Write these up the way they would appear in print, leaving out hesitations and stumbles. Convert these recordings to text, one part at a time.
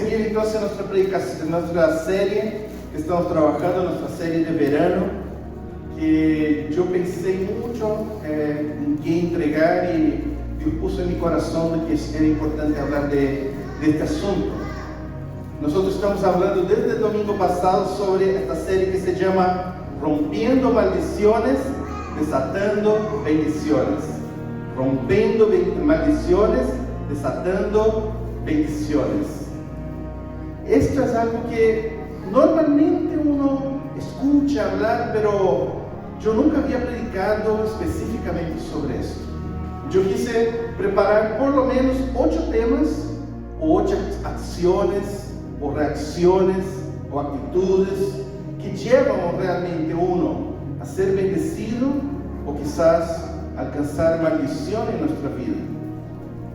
seguir entonces nuestra predicación, nuestra serie que estamos trabajando, nuestra serie de verano, que yo pensé mucho en qué entregar y Dios puso en mi corazón de que era importante hablar de este asunto. Nosotros estamos hablando desde el domingo pasado sobre esta serie que se llama Rompiendo Maldiciones, Desatando Bendiciones. Rompiendo maldiciones, desatando bendiciones. Esto es algo que normalmente uno escucha hablar, pero yo nunca había predicado específicamente sobre esto. Yo quise preparar por lo menos 8 temas, o 8 acciones, o reacciones, o actitudes que llevan realmente uno a ser bendecido, o quizás alcanzar maldición en nuestra vida.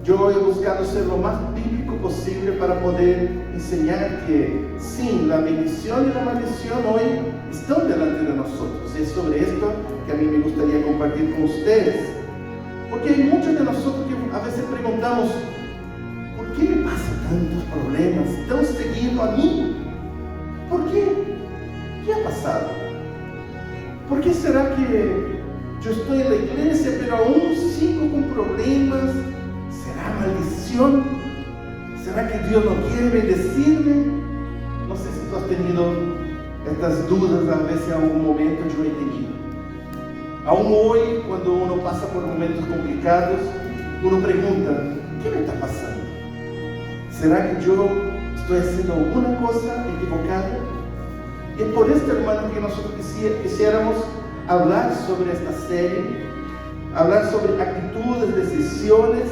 Yo he buscado ser lo más bíblico posible para poder enseñar que sí, la bendición y la maldición hoy están delante de nosotros. Y es sobre esto que a mí me gustaría compartir con ustedes. Porque hay muchos de nosotros que a veces preguntamos, ¿por qué me pasan tantos problemas tan seguido a mí? ¿Por qué? ¿Qué ha pasado? ¿Por qué será que yo estoy en la iglesia, pero aún sigo con problemas? ¿Será maldición? ¿Será que Dios no quiere bendecirme? No sé si tú has tenido estas dudas, a veces en algún momento yo he tenido. Aún hoy, cuando uno pasa por momentos complicados, uno pregunta, ¿qué me está pasando? ¿Será que yo estoy haciendo alguna cosa equivocada? Y es por esto, hermano, que nosotros quisiéramos hablar sobre esta serie, hablar sobre actitudes, decisiones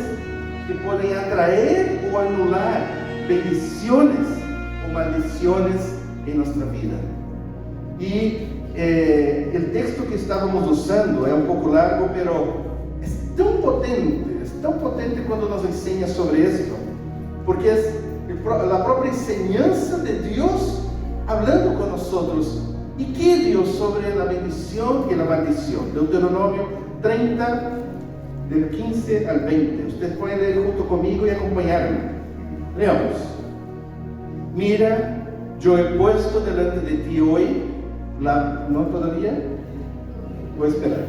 que pueden atraer o anular bendiciones o maldiciones en nuestra vida. Y el texto que estábamos usando es un poco largo, pero es tan potente cuando nos enseña sobre esto, porque es la propia enseñanza de Dios hablando con nosotros. ¿Y qué Dios sobre la bendición y la maldición? Deuteronomio 30, del 15 al 20. Ustedes pueden leer junto conmigo y acompañarme. Leamos. Mira, yo he puesto delante de ti hoy ¿no todavía? Voy a esperar.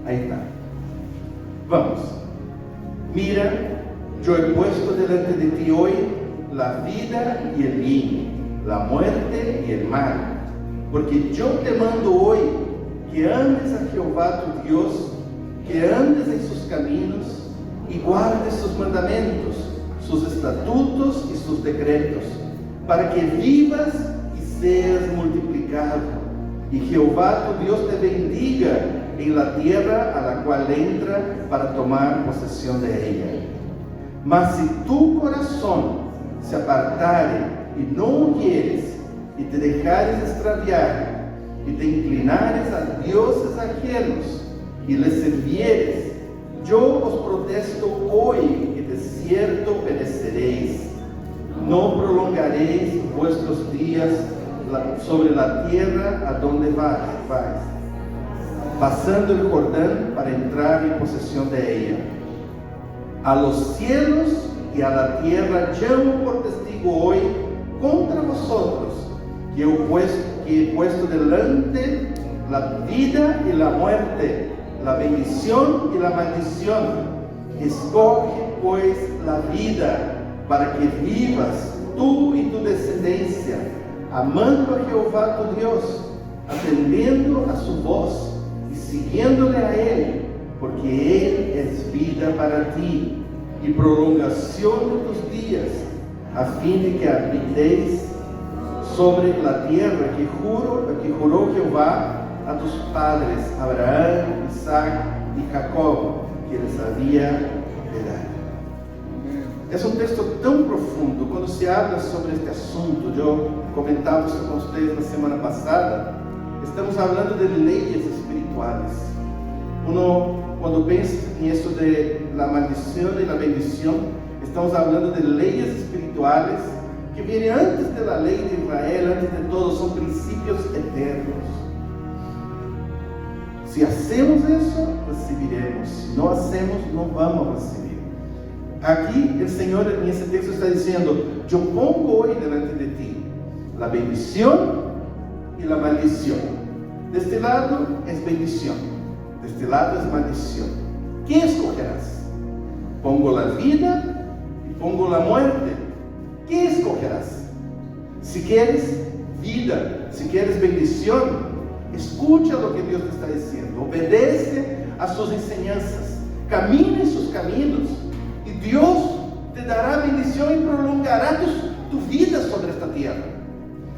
Ahí está. Vamos. Mira, yo he puesto delante de ti hoy la vida y el bien, la muerte y el mal, porque yo te mando hoy que ames a Jehová tu Dios, que andes en sus caminos y guardes sus mandamientos, sus estatutos y sus decretos, para que vivas y seas multiplicado, y Jehová tu Dios te bendiga en la tierra a la cual entra para tomar posesión de ella. Mas si tu corazón se apartare y no oyeres, y te dejares extraviar, y te inclinares a dioses ajenos, y les sirvieres, yo os protesto hoy que de cierto pereceréis. No prolongaréis vuestros días sobre la tierra a donde vais, pasando el Jordán para entrar en posesión de ella. A los cielos y a la tierra llamo por testigo hoy contra vosotros, que he puesto delante la vida y la muerte, la bendición y la maldición. Escoge pues la vida, para que vivas tú y tu descendencia, amando a Jehová tu Dios, atendiendo a su voz y siguiéndole a Él, porque Él es vida para ti y prolongación de tus días, a fin de que habitéis sobre la tierra que juró Jehová a tus padres, Abraham, Isaac y Jacob, que les había de dar. Es un texto tan profundo. Cuando se habla sobre este asunto, yo comentaba esto con ustedes la semana pasada, estamos hablando de leyes espirituales. Uno, cuando piensa en eso de la maldición y la bendición, estamos hablando de leyes espirituales que vienen antes de la ley de Israel, antes de todo, son principios eternos. Si hacemos eso, recibiremos. Si no hacemos, no vamos a recibir. Aquí el Señor en ese texto está diciendo: yo pongo hoy delante de ti la bendición y la maldición. De este lado es bendición, de este lado es maldición. ¿Qué escogerás? Pongo la vida y pongo la muerte. ¿Qué escogerás? Si quieres vida, si quieres bendición, escucha lo que Dios te está diciendo, obedece a sus enseñanzas, camina en sus caminos, y Dios te dará bendición y prolongará tu vida sobre esta tierra.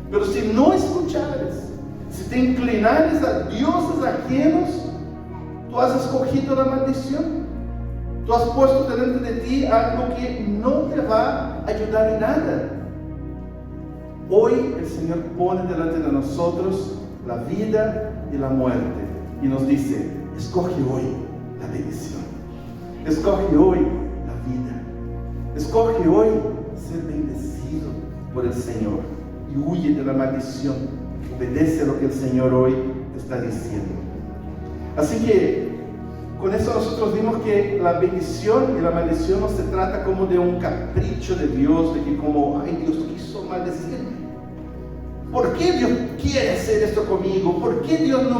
Pero si no escuchares, si te inclinares a dioses ajenos, tú has escogido la maldición. Tú has puesto delante de ti algo que no te va a ayudar en nada. Hoy el Señor pone delante de nosotros la vida y la muerte y nos dice: escoge hoy la bendición, escoge hoy la vida, escoge hoy ser bendecido por el Señor y huye de la maldición. Obedece a lo que el Señor hoy te está diciendo. Así que con eso nosotros vimos que la bendición y la maldición no se trata como de un capricho de Dios, de que como, ay, Dios quiso maldecirme. ¿Por qué Dios quiere hacer esto conmigo? ¿Por qué Dios no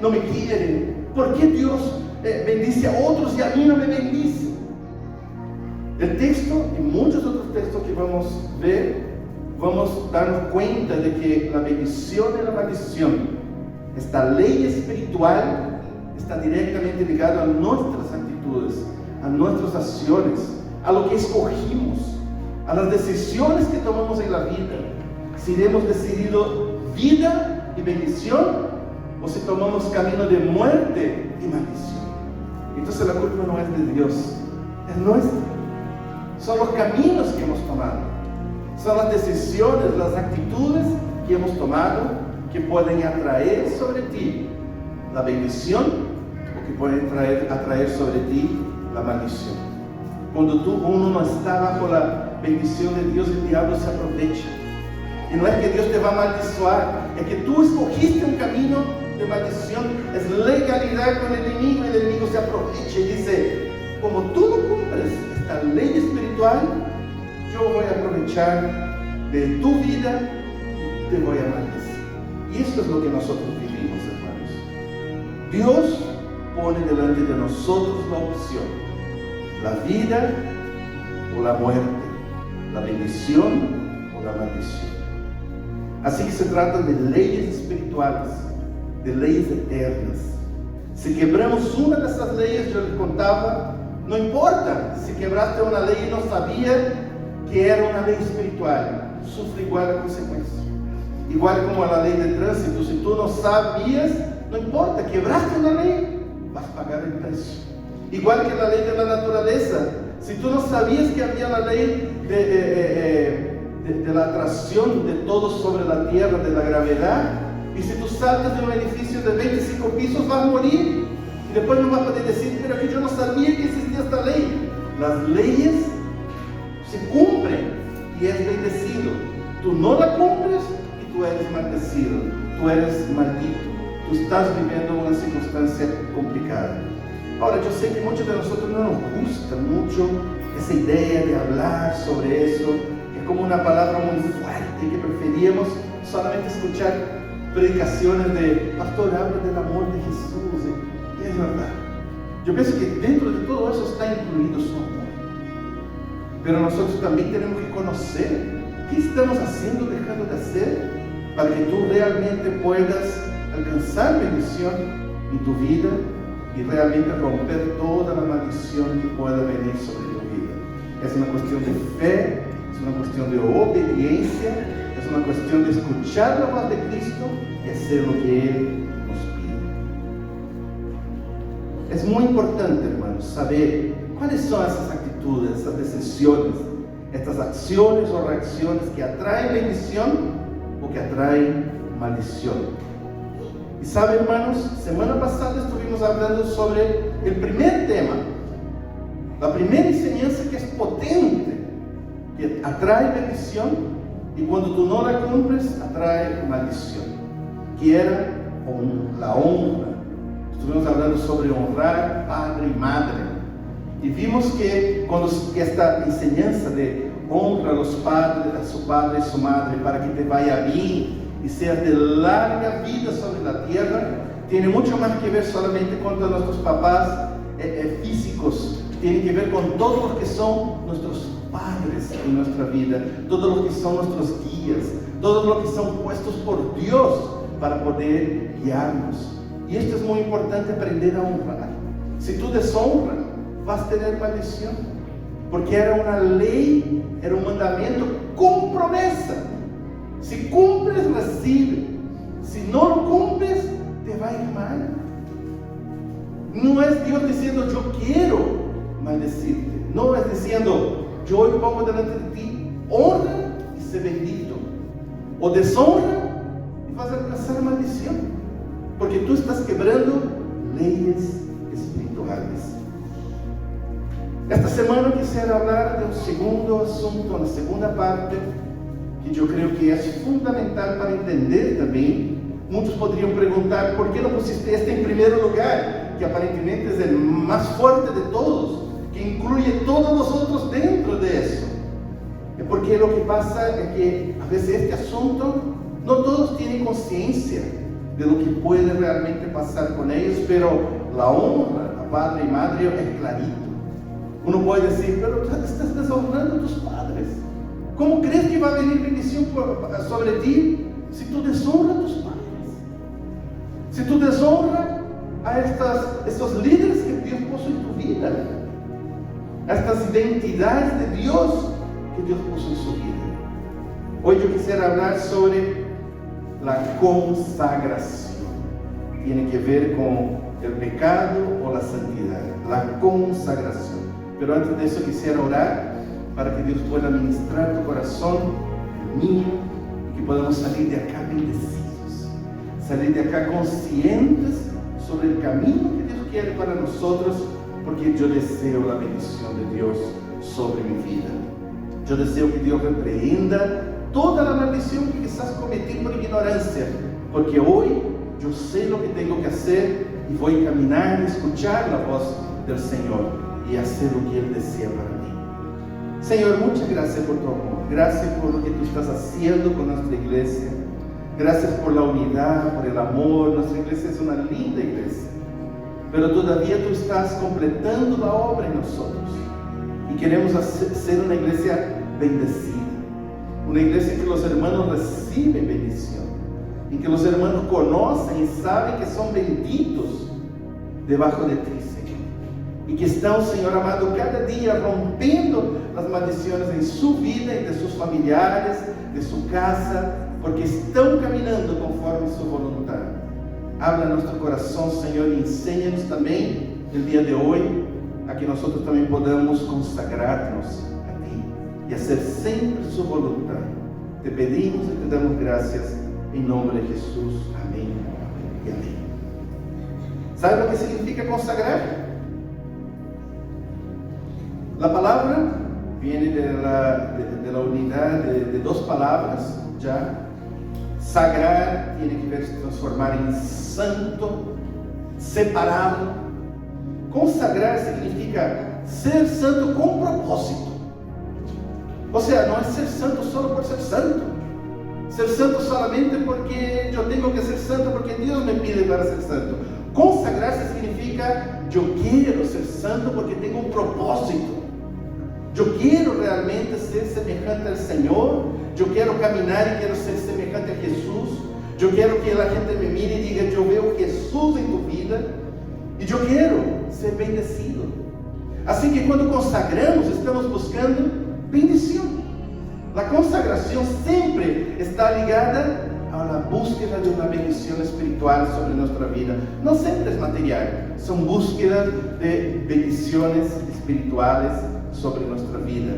me quiere? ¿Por qué Dios bendice a otros y a mí no me bendice? El texto y muchos otros textos que vamos a ver, vamos a darnos cuenta de que la bendición y la maldición, esta ley espiritual, está directamente ligado a nuestras actitudes, a nuestras acciones, a lo que escogimos, a las decisiones que tomamos en la vida. Si hemos decidido vida y bendición, o si tomamos camino de muerte y maldición. Entonces la culpa no es de Dios, es nuestra. Son los caminos que hemos tomado, son las decisiones, las actitudes que hemos tomado, que pueden atraer sobre ti la bendición, o que pueden atraer sobre ti la maldición. Cuando uno no está bajo la bendición de Dios, el diablo se aprovecha. Y no es que Dios te va a maldiciar, es que tú escogiste un camino de maldición, es legalidad con el enemigo se aprovecha y dice: como tú no cumples esta ley espiritual, yo voy a aprovechar de tu vida y te voy a maldecir. Y esto es lo que nosotros vivimos, hermanos. Dios pone delante de nosotros la opción: la vida o la muerte, la bendición o la maldición. Así que se trata de leyes espirituales, de leyes eternas. Si quebramos una de esas leyes, yo les contaba, no importa si quebraste una ley y no sabías que era una ley espiritual, sufre igual la consecuencia. Igual como la ley de tránsito, si tú no sabías, no importa, quebraste una ley, vas a pagar el precio. Igual que la ley de la naturaleza, si tú no sabías que había la ley de la atracción de todo sobre la tierra, de la gravedad, y si tú saltas de un edificio de 25 pisos vas a morir, y después no vas a poder decir: pero que yo no sabía que existía esta ley. Las leyes se cumplen y es bendecido. Tú no la cumples y tú eres maldecido, tú eres maldito, tú estás viviendo una circunstancia complicada. Ahora, yo sé que muchos de nosotros no nos gusta mucho esa idea de hablar sobre eso, que es como una palabra muy fuerte, que preferíamos solamente escuchar predicaciones de: pastor, habla del amor de Jesús. Y es verdad. Yo pienso que dentro de todo eso está incluido su amor. Pero nosotros también tenemos que conocer qué estamos haciendo, dejando de hacer, para que tú realmente puedas alcanzar bendición en tu vida y realmente romper toda la maldición que pueda venir sobre tu vida. Es una cuestión de fe, es una cuestión de obediencia, es una cuestión de escuchar la voz de Cristo y hacer lo que Él nos pide. Es muy importante, hermanos, saber cuáles son esas actitudes, esas decisiones, estas acciones o reacciones que atraen bendición o que atraen maldición. Y saben, hermanos, semana pasada estuvimos hablando sobre el primer tema, la primera enseñanza que es potente, que atrae bendición, y cuando tú no la cumples, atrae maldición, que era la honra. Estuvimos hablando sobre honrar padre y madre. Y vimos que esta enseñanza de honra a los padres, a su padre y su madre, para que te vaya bien y seas de larga vida sobre la tierra, tiene mucho más que ver solamente con nuestros papás físicos. Tiene que ver con todos los que son nuestros padres en nuestra vida, todos los que son nuestros guías, todos los que son puestos por Dios para poder guiarnos. Y esto es muy importante, aprender a honrar. Si tú deshonras, vas a tener maldición, porque era una ley, era un mandamiento con promesa. Si cumples, recibe. Si no lo cumples, te va a ir mal. No es Dios diciendo yo quiero maldecirte. No es diciendo yo hoy pongo delante de ti, honra y sé bendito. O deshonra y vas a pasar maldición, porque tú estás quebrando leyes espirituales. Esta semana quisiera hablar de un segundo asunto, una segunda parte, que yo creo que es fundamental para entender también. Muchos podrían preguntar, ¿por qué no pusiste este en primer lugar? Que aparentemente es el más fuerte de todos, que incluye todos los otros dentro de eso. Es porque lo que pasa es que a veces este asunto, no todos tienen conciencia de lo que puede realmente pasar con ellos, pero la honra a padre y madre es clarito. Uno puede decir, pero tú estás deshonrando a tus padres. ¿Cómo crees que va a venir bendición sobre ti si tú deshonras a tus padres? Si tú deshonras a estos líderes que Dios puso en tu vida, a estas identidades de Dios que Dios puso en su vida. Hoy yo quisiera hablar sobre la consagración. Tiene que ver con el pecado o la santidad, la consagración. Pero antes de eso quisiera orar para que Dios pueda ministrar tu corazón, el mío, y que podamos salir de acá bendecidos, salir de acá conscientes sobre el camino que Dios quiere para nosotros, porque yo deseo la bendición de Dios sobre mi vida. Yo deseo que Dios reprenda toda la maldición que quizás cometí por ignorancia, porque hoy yo sé lo que tengo que hacer y voy a caminar y escuchar la voz del Señor y hacer lo que Él desea para mí. Señor, muchas gracias por tu amor, gracias por lo que tú estás haciendo con nuestra iglesia, gracias por la unidad, por el amor. Nuestra iglesia es una linda iglesia, pero todavía tú estás completando la obra en nosotros y queremos ser una iglesia bendecida, una iglesia en que los hermanos reciben bendición, en que los hermanos conocen y saben que son benditos debajo de ti, Señor, y que están, Señor amado, cada día rompiendo las maldiciones en su vida y de sus familiares, de su casa, porque están caminando conforme su voluntad. Habla a nuestro corazón, Señor, y enséñanos también el día de hoy a que nosotros también podamos consagrarnos a ti y hacer siempre su voluntad. Te pedimos y te damos gracias en nombre de Jesús. Amén y amén. ¿Sabe lo que significa consagrar? La palabra viene de la unidad de dos palabras, ya. Sagrar tiene que ver transformar en santo, separado. Consagrar significa ser santo con propósito. O sea, no es ser santo solo por ser santo. Ser santo solamente porque yo tengo que ser santo, porque Dios me pide para ser santo. Consagrarse significa yo quiero ser santo porque tengo un propósito. Yo quiero realmente ser semejante al Señor. Yo quiero caminar y quiero ser semejante a Jesús. Yo quiero que la gente me mire y diga, yo veo Jesús en tu vida. Y yo quiero ser bendecido. Así que cuando consagramos, estamos buscando bendición. La consagración siempre está ligada a la búsqueda de una bendición espiritual sobre nuestra vida. No siempre es material, son búsquedas de bendiciones espirituales sobre nuestra vida.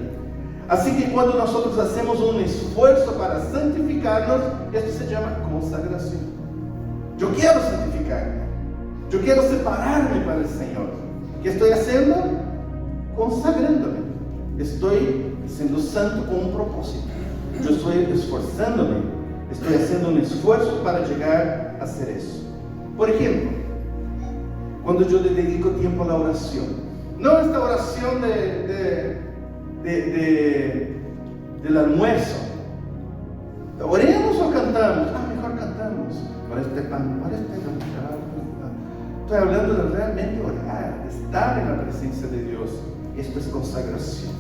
Así que cuando nosotros hacemos un esfuerzo para santificarnos, esto se llama consagración. Yo quiero santificarme, yo quiero separarme para el Señor. ¿Qué estoy haciendo? Consagrándome. Estoy siendo santo con un propósito. Yo estoy esforzándome, estoy haciendo un esfuerzo para llegar a hacer eso. Por ejemplo, cuando yo le dedico tiempo a la oración, No esta oración del almuerzo. Oremos o cantamos. Mejor cantamos. Para este pan, para este pan. Estoy hablando de realmente orar, de estar en la presencia de Dios. Esto es consagración.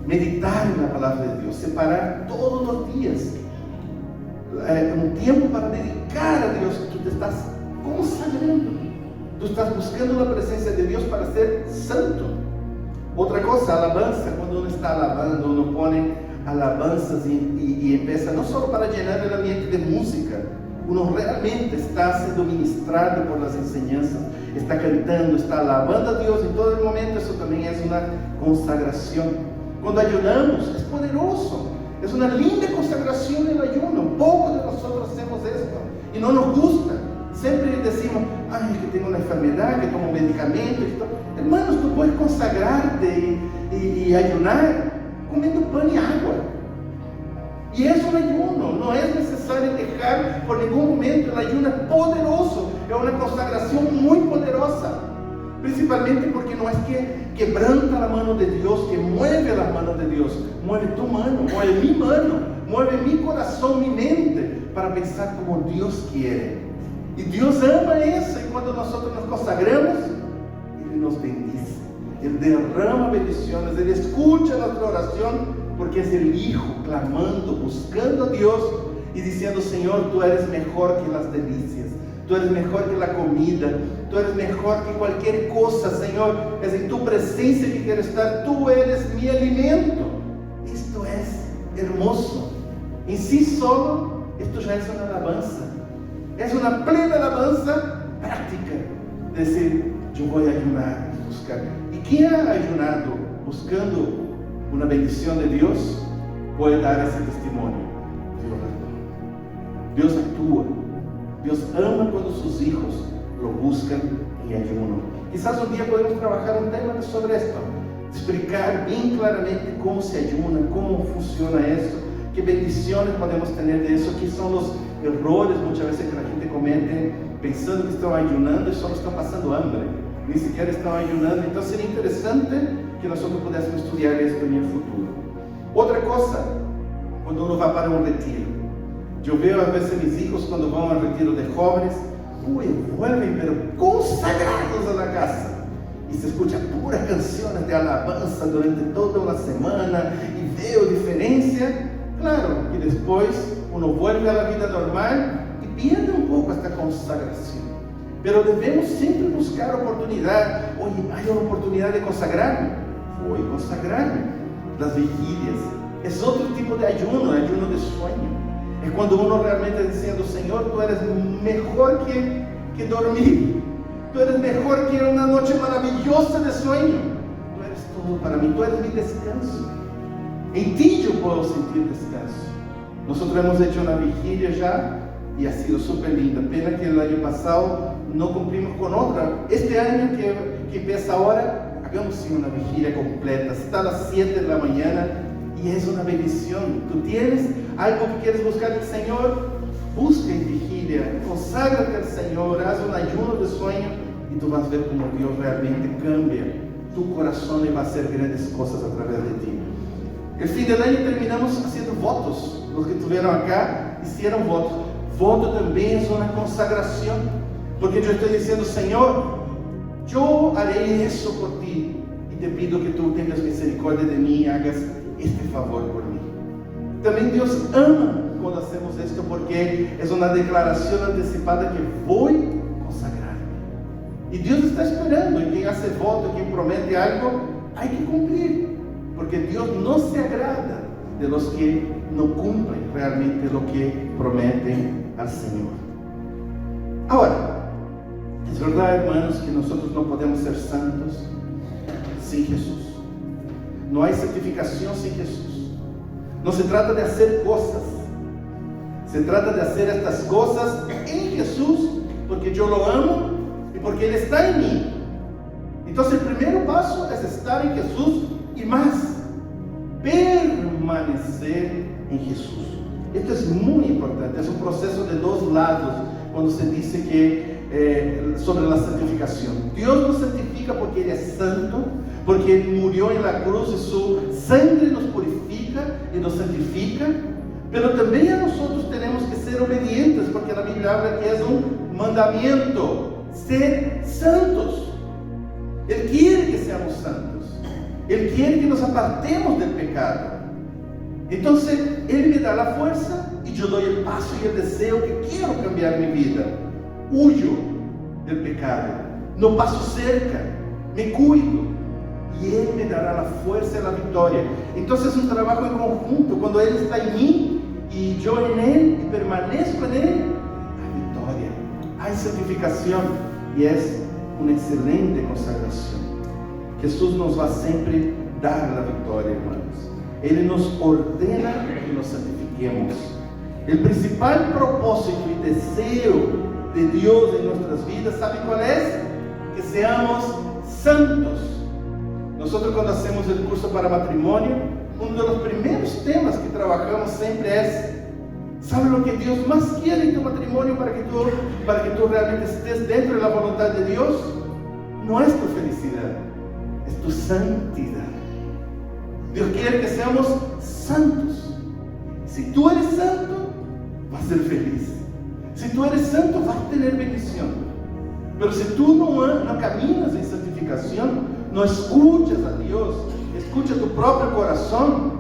Meditar en la palabra de Dios. Separar todos los días un tiempo para dedicar a Dios. Tú te estás consagrando. Tú estás buscando la presencia de Dios para ser santo. Otra cosa, alabanza. Cuando uno está alabando, uno pone alabanzas y empieza no solo para llenar el ambiente de música, uno realmente está siendo ministrado por las enseñanzas, está cantando, está alabando a Dios en todo el momento. Eso también es una consagración. Cuando ayunamos, es poderoso, es una linda consagración el ayuno. Pocos de nosotros hacemos esto y no nos gusta. Siempre decimos, es que tengo una enfermedad, que tomo medicamentos. Hermanos, tú puedes consagrarte y ayunar comiendo pan y agua. Y es un ayuno, no es necesario dejar por ningún momento. El ayuno es poderoso, es una consagración muy poderosa, principalmente porque no es que quebranta la mano de Dios, que mueve las manos de Dios, mueve tu mano, mueve mi corazón, mi mente, para pensar como Dios quiere. Y Dios ama eso, y cuando nosotros nos consagramos, Él nos bendice, Él derrama bendiciones, Él escucha nuestra oración, porque es el Hijo clamando, buscando a Dios y diciendo: Señor, tú eres mejor que las delicias, tú eres mejor que la comida, tú eres mejor que cualquier cosa, Señor. Es en tu presencia que quiero estar, tú eres mi alimento. Esto es hermoso. En sí solo, esto ya es una alabanza, es una plena alabanza práctica. Decir, yo voy a ayunar, buscar. ¿Y quién ha ayunado buscando una bendición de Dios? Puede dar ese testimonio. Dios actúa. Dios ama cuando sus hijos lo buscan en ayuno. Quizás un día podemos trabajar un tema sobre esto, explicar bien claramente cómo se ayuna, cómo funciona esto, qué bendiciones podemos tener de eso, qué son los errores muchas veces que la gente comete pensando que están ayunando y solo están pasando hambre, ni siquiera están ayunando. Entonces sería interesante que nosotros pudiésemos estudiar esto en el futuro. Otra cosa, cuando uno va para un retiro, yo veo a veces mis hijos cuando van al retiro de jóvenes, vuelven pero consagrados a la casa, y se escucha puras canciones de alabanza durante toda una semana, y veo diferencia. Claro que después uno vuelve a la vida normal y pierde un poco esta consagración, pero debemos siempre buscar oportunidad. Oye, hay una oportunidad de consagrarme, voy a consagrarme. Las vigilias es otro tipo de ayuno de sueño. Es cuando uno realmente diciendo: Señor, tú eres mejor que dormir, tú eres mejor que una noche maravillosa de sueño, tú eres todo para mí, tú eres mi descanso, en ti yo puedo sentir descanso. Nosotros hemos hecho una vigilia ya y ha sido súper linda. Pena que el año pasado no cumplimos con otra. Este año que empieza ahora, hagamos una vigilia completa, hasta las 7 de la mañana, y es una bendición. Tú tienes algo que quieres buscar del Señor, busca en vigilia, conságrate al Señor, haz un ayuno de sueño, y tú vas a ver cómo Dios realmente cambia tu corazón y va a hacer grandes cosas a través de ti. El fin del año terminamos haciendo votos. Los que estuvieron acá hicieron votos. Voto también es una consagración, porque yo estoy diciendo: Señor, yo haré eso por ti, y te pido que tú tengas misericordia de mí y hagas este favor por mí. También Dios ama cuando hacemos esto, porque es una declaración anticipada que voy a consagrarme. Y Dios está esperando, y quien hace voto, quien promete algo, hay que cumplir, porque Dios no se agrada de los que no cumplen realmente lo que prometen al Señor. Ahora, es verdad, hermanos, que nosotros no podemos ser santos sin Jesús. No hay santificación sin Jesús. No se trata de hacer cosas, se trata de hacer estas cosas en Jesús, porque yo lo amo y porque Él está en mí. Entonces el primer paso es estar en Jesús, y más, permanecer en Jesús. Esto es muy importante, es un proceso de dos lados cuando se dice que sobre la santificación. Dios nos santifica porque Él es santo, porque Él murió en la cruz y su sangre nos purifica y nos santifica. Pero también a nosotros tenemos que ser obedientes, porque la Biblia habla que es un mandamiento, ser santos. Él quiere que seamos santos. Él quiere que nos apartemos del pecado. Entonces, Él me da la fuerza y yo doy el paso y el deseo que quiero cambiar mi vida. Huyo del pecado, no paso cerca, me cuido y Él me dará la fuerza y la victoria. Entonces es un trabajo en conjunto. Cuando Él está en mí y yo en Él y permanezco en Él, hay victoria, hay santificación y es una excelente consagración. Jesús nos va siempre a dar la victoria, hermanos. Él nos ordena que nos santifiquemos. El principal propósito y deseo de Dios en nuestras vidas, ¿sabe cuál es? Que seamos santos. Nosotros cuando hacemos el curso para matrimonio, uno de los primeros temas que trabajamos siempre es: ¿sabe lo que Dios más quiere en tu matrimonio para que tú realmente estés dentro de la voluntad de Dios? No es tu felicidad, es tu santidad. Dios quiere que seamos santos. Si tú eres santo, vas a ser feliz. Si tú eres santo, vas a tener bendición. Pero si tú no caminas en santificación, no escuchas a Dios, escuchas tu propio corazón,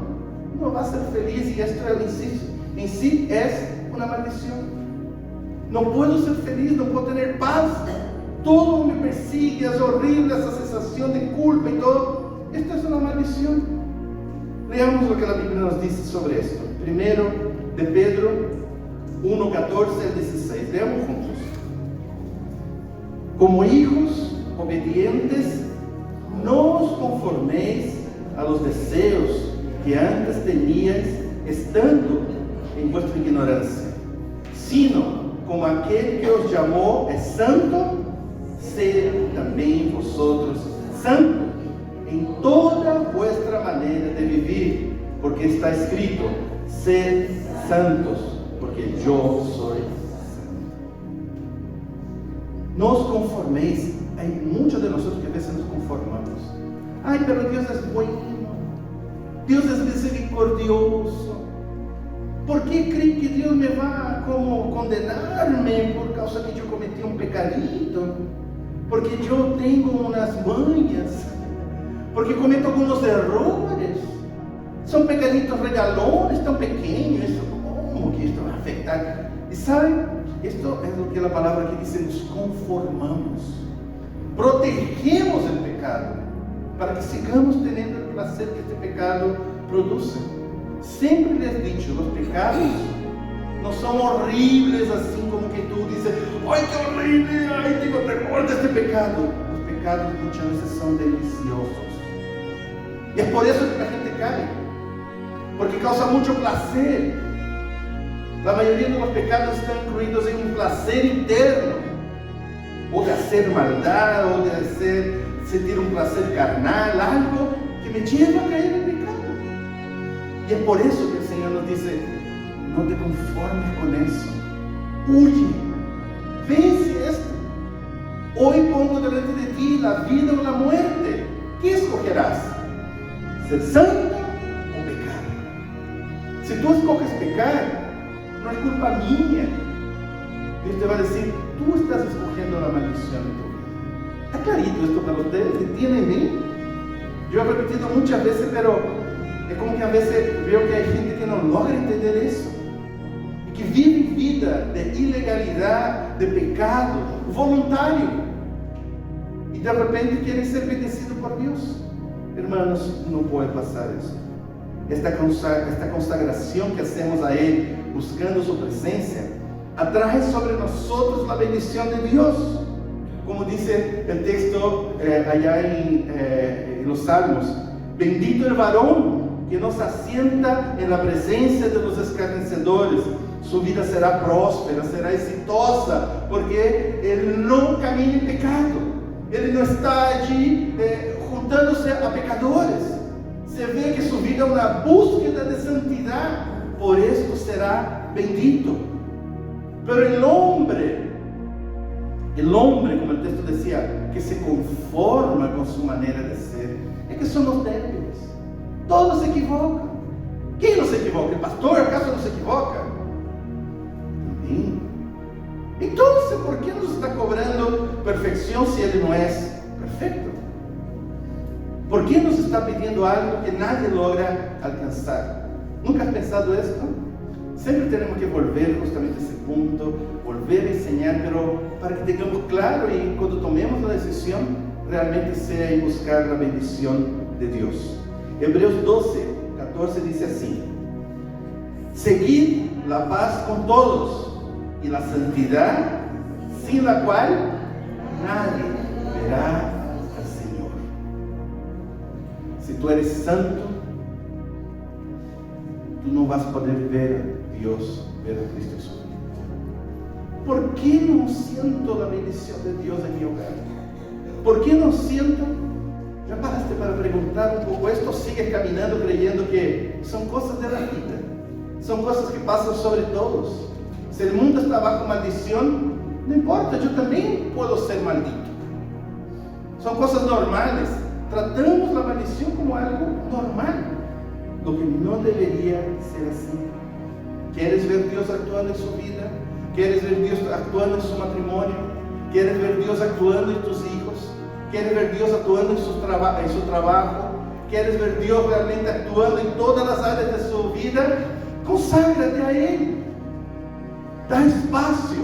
no vas a ser feliz. Y esto en sí es una maldición. No puedo ser feliz, no puedo tener paz. Todo me persigue, es horrible esa sensación de culpa y todo. Esto es una maldición. Leamos lo que la Biblia nos dice sobre esto. Primero de Pedro 1, 14 al 16. Leamos juntos. Como hijos obedientes, no os conforméis a los deseos que antes teníais estando en vuestra ignorancia, sino como aquel que os llamó es santo, sed también vosotros santos en toda vuestra manera de vivir, porque está escrito: sed santos, porque yo soy santo. No os conforméis. Hay muchos de nosotros que a veces nos conformamos. Ay, pero Dios es bueno, Dios es misericordioso. ¿Por qué creen que Dios me va a condenarme por causa que yo cometí un pecadito? Porque yo tengo unas mañas, porque cometo algunos errores. Son pecaditos regalones, tan pequeños. ¿Cómo que esto va a afectar? Y saben, esto es lo que la palabra aquí dice: nos conformamos. Protegemos el pecado para que sigamos teniendo el placer que este pecado produce. Siempre les he dicho, los pecados no son horribles así como que tú dices: ¡ay, qué horrible! ¡Ay, tengo temor de este pecado! Los pecados muchas veces son deliciosos. Y es por eso que la gente cae, porque causa mucho placer. La mayoría de los pecados están incluidos en un placer interno, o de hacer maldad, o de sentir un placer carnal, algo que me lleva a caer en pecado. Y es por eso que el Señor nos dice: no te conformes con eso, huye, vence esto. Hoy pongo delante de ti la vida o la muerte. ¿Qué escogerás? ¿Ser santo o pecar? Si tú escoges pecar, no es culpa mía. Dios te va a decir: tú estás escogiendo la maldición de tu vida. ¿Está clarito esto para ustedes? ¿Entienden bien? Yo he repetido muchas veces, pero es como que a veces veo que hay gente que no logra entender eso, y que vive vida de ilegalidad, de pecado voluntario, y de repente quieren ser bendecidos por Dios. Hermanos, no puede pasar eso. Esta consagración que hacemos a Él, buscando su presencia, atrae sobre nosotros la bendición de Dios. Como dice el texto allá en los Salmos: bendito el varón que no se asienta en la presencia de los escarnecedores. Su vida será próspera, será exitosa, porque él no camina en pecado. Él no está allí juntándose a pecadores. Se ve que su vida es una búsqueda de santidad. Por esto será bendito. Pero el hombre El hombre, como el texto decía, que se conforma con su manera de ser, es que somos débiles. Todos se equivocan. ¿Quién no se equivoca? ¿El pastor acaso no se equivoca? ¿Sí? Entonces, ¿por qué nos está cobrando perfección si Él no es perfecto? ¿Por qué nos está pidiendo algo que nadie logra alcanzar? ¿Nunca has pensado esto? Siempre tenemos que volver justamente a ese punto, volver a enseñar, pero para que tengamos claro y cuando tomemos la decisión, realmente sea en buscar la bendición de Dios. Hebreos 12, 14 dice así: seguid la paz con todos y la santidad, sin la cual nadie verá al Señor. Si tú eres santo, tú no vas a poder ver a Dios, ver a Cristo en su vida. ¿Por qué no siento la bendición de Dios en mi hogar? ¿Por qué no siento? ¿Ya paraste para preguntar un poco esto? ¿Sigues caminando creyendo que son cosas de la vida? Son cosas que pasan sobre todos. Si el mundo está bajo maldición, no importa, yo también puedo ser maldito. Son cosas normales. Tratamos la maldición como algo normal, lo que no debería ser así. ¿Quieres ver a Dios actuando en su vida? ¿Quieres ver a Dios actuando en su matrimonio? ¿Quieres ver a Dios actuando en tus hijos? ¿Quieres ver a Dios actuando en su trabajo? ¿Quieres ver a Dios realmente actuando en todas las áreas de su vida? Conságrate a Él. Da espacio.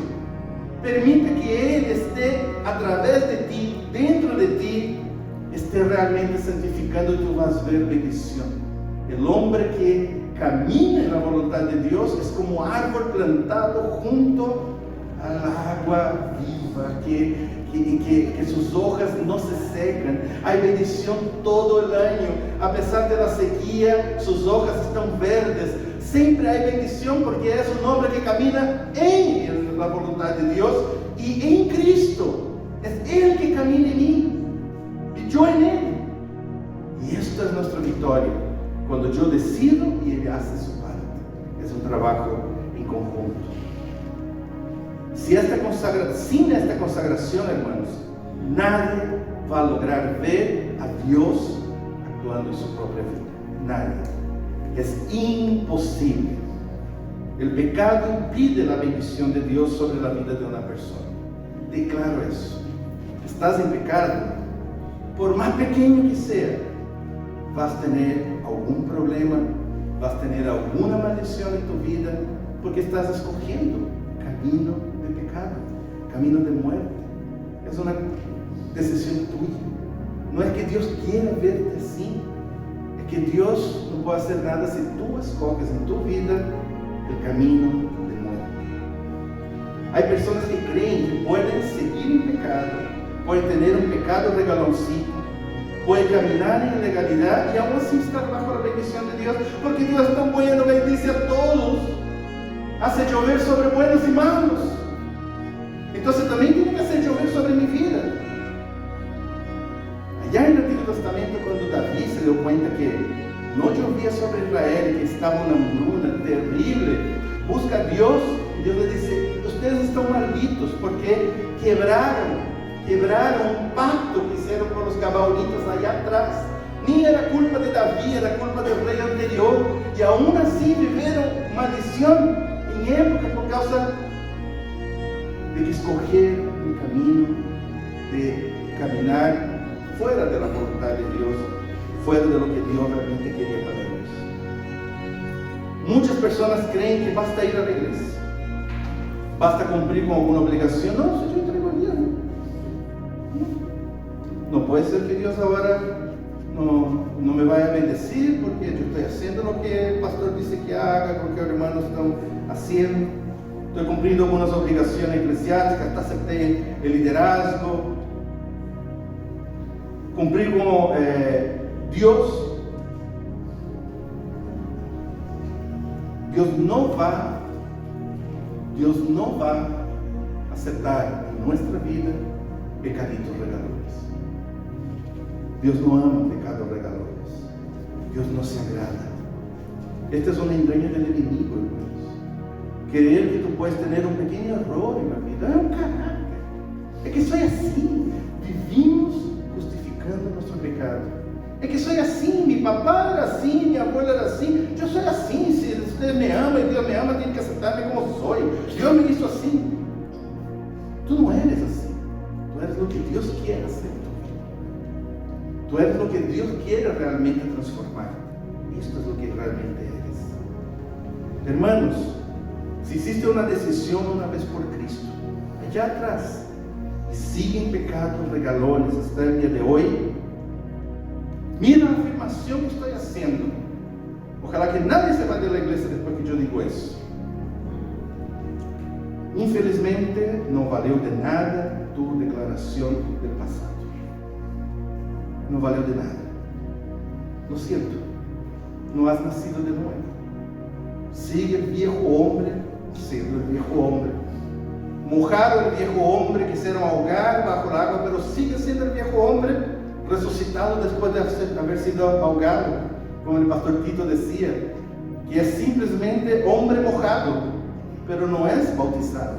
Permite que Él esté a través de ti, dentro de ti, esté realmente santificando y tú vas a ver bendición. El hombre que camina en la voluntad de Dios es como árbol plantado junto al agua viva, que sus hojas no se secan. Hay bendición todo el año. A pesar de la sequía, sus hojas están verdes. Siempre hay bendición porque es un hombre que camina en la voluntad de Dios y en Cristo. Es Él que camina en mí y yo en Él. Y esto es nuestra victoria. Cuando yo decido y Él hace su parte. Es un trabajo en conjunto. Sin esta consagración, hermanos, nadie va a lograr ver a Dios actuando en su propia vida. Nadie. Es imposible. El pecado impide la bendición de Dios sobre la vida de una persona. Declaro eso. Estás en pecado, por más pequeño que sea, vas a tener algún problema, vas a tener alguna maldición en tu vida, porque estás escogiendo camino de pecado, camino de muerte. Es una decisión tuya. No es que Dios quiera verte así, es que Dios no puede hacer nada si tú escoges en tu vida el camino de muerte. Hay personas que creen que pueden seguir en pecado, pueden tener un pecado regaloncito, pueden caminar en ilegalidad y aún así estar bajo la bendición de Dios, porque Dios es tan bueno, bendice a todos, hace llover sobre buenos y malos. Entonces también tiene que hacer llover sobre mi vida. Allá en el Antiguo Testamento, cuando David se dio cuenta que no llovía sobre Israel, que estaba una hambruna terrible, busca a Dios y Dios le dice: ustedes están malditos porque quebraron un pacto que hicieron con los gabaonitas allá atrás. Ni era culpa de David, era culpa del rey anterior, y aún así vivieron maldición en época por causa de que escogieron un camino de caminar fuera de la voluntad de Dios, fuera de lo que Dios realmente quería para ellos. Muchas personas creen que basta ir a la iglesia, basta cumplir con alguna obligación. No, si yo entrego el diezmo. No puede ser que Dios ahora no me vaya a bendecir porque yo estoy haciendo lo que el pastor dice que haga, lo que los hermanos están haciendo. Estoy cumpliendo algunas obligaciones eclesiásticas, hasta acepté el liderazgo. Cumplir con Dios no va a aceptar en nuestra vida pecaditos regaladores. Dios no ama pecados regaladores. Dios no se agrada. Este es un engaño del enemigo, hermanos. Creer que tú puedes tener un pequeño error en la vida es un carácter. Es que soy así. Vivimos justificando nuestro pecado. Es que soy así, mi papá era así, mi abuela era así, yo soy así. Si usted me ama y Dios me ama, tiene que aceptarme como soy. Dios me hizo así. Tú no eres así. Tú eres lo que Dios quiere hacer en tu vida. Tú eres lo que Dios quiere realmente transformar. Esto es lo que realmente eres. Hermanos, si hiciste una decisión una vez por Cristo, allá atrás, y sigue en pecados regalones hasta el día de hoy, mira la afirmación que estoy haciendo. Ojalá que nadie se vaya de la iglesia después que yo digo eso. Infelizmente, no valió de nada tu declaración del pasado. No valió de nada. Lo siento, no has nacido de nuevo. Sigue el viejo hombre siendo el viejo hombre. Mojado el viejo hombre, quisieron ahogar bajo el agua, pero sigue siendo el viejo hombre resucitado después de haber sido ahogado, como el pastor Tito decía, que es simplemente hombre mojado, pero no es bautizado.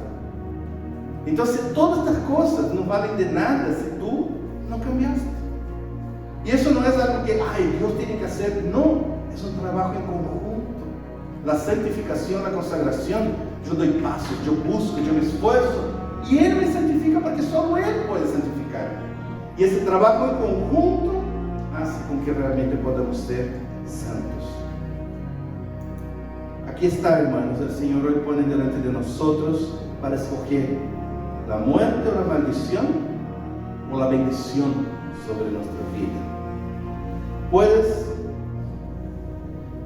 Entonces todas estas cosas no valen de nada si tú no cambiaste. Y eso no es algo que Dios tiene que hacer, no, es un trabajo en conjunto. La santificación, la consagración, yo doy pasos, yo busco, yo me esfuerzo, y Él me santifica porque solo Él puede santificar. Y ese trabajo en conjunto hace con que realmente podamos ser santos. Aquí está, hermanos, el Señor hoy pone delante de nosotros para escoger la muerte o la maldición o la bendición sobre nuestra vida. Puedes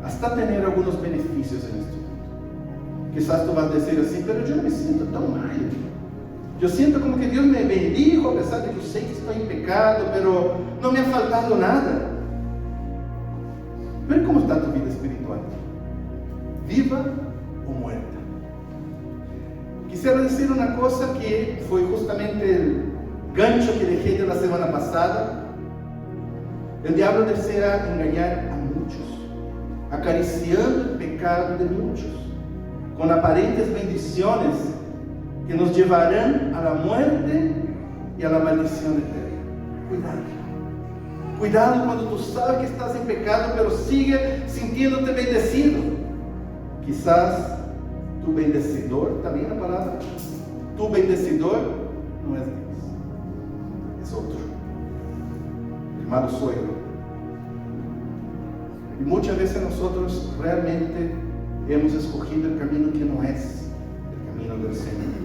hasta tener algunos beneficios en este mundo. Quizás tú vas a decir así, pero yo no me siento tan mal. Yo siento como que Dios me bendijo a pesar de que yo sé que estoy en pecado, pero no me ha faltado nada. Pero ¿cómo está tu vida espiritual? ¿Viva o muerta? Quisiera decir una cosa que fue justamente el gancho que dejé de la semana pasada. El diablo desea engañar a muchos, acariciando el pecado de muchos, con aparentes bendiciones que nos llevarán a la muerte y a la maldición eterna. Cuidado. Cuidado cuando tú sabes que estás en pecado, pero sigue sintiéndote bendecido. Quizás tu bendecidor, también la palabra, tu bendecidor no es Dios, es otro, el malo suegro. Y muchas veces nosotros realmente hemos escogido el camino que no es el camino del Señor.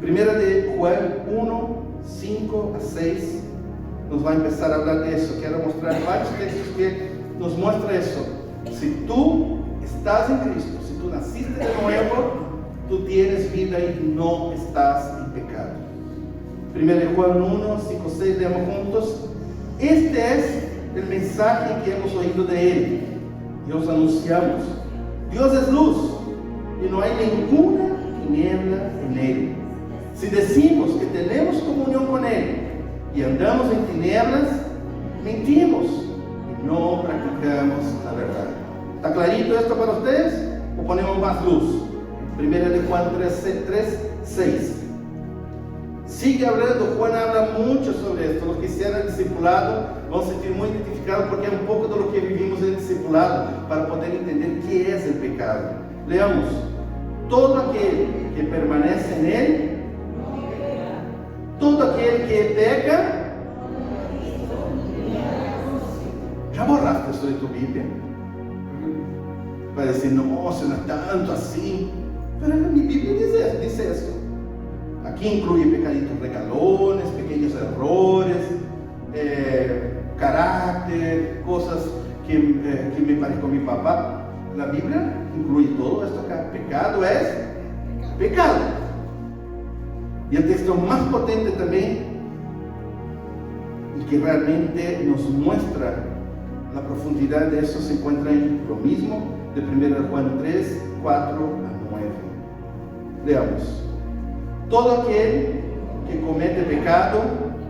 Primera de Juan 1, 5 a 6 nos va a empezar a hablar de eso. Quiero mostrar varios textos que nos muestran eso. Si tú estás en Cristo, si tú naciste de nuevo, tú tienes vida y no estás en pecado. Primera de Juan 1, 5, 6, leamos juntos. Este es el mensaje que hemos oído de Él y os anunciamos. Dios es luz y no hay ninguna tiniebla en Él. Si decimos que tenemos comunión con Él y andamos en tinieblas, mentimos y no practicamos la verdad. ¿Está clarito esto para ustedes? ¿O ponemos más luz? Primera de Juan 3, 6. Sigue hablando, Juan habla mucho sobre esto. Los que hicieron el discipulado vão se sentir muy identificados porque es un poco de lo que vivimos en el discipulado para poder entender qué es el pecado. Leamos. Todo aquel que permanece en Él, todo aquel que peca. ¿Ya borraste eso de tu Biblia? Para decir, no, se no es tanto así. Pero mi Biblia dice esto. Aquí incluye pecaditos regalones, pequeños errores, carácter, cosas que me parezco a mi papá. La Biblia incluye todo esto acá. Pecado es pecado. Y el texto más potente también, y que realmente nos muestra la profundidad de eso, se encuentra en lo mismo de 1 Juan 3, 4 a 9. Leamos. Todo aquel que comete pecado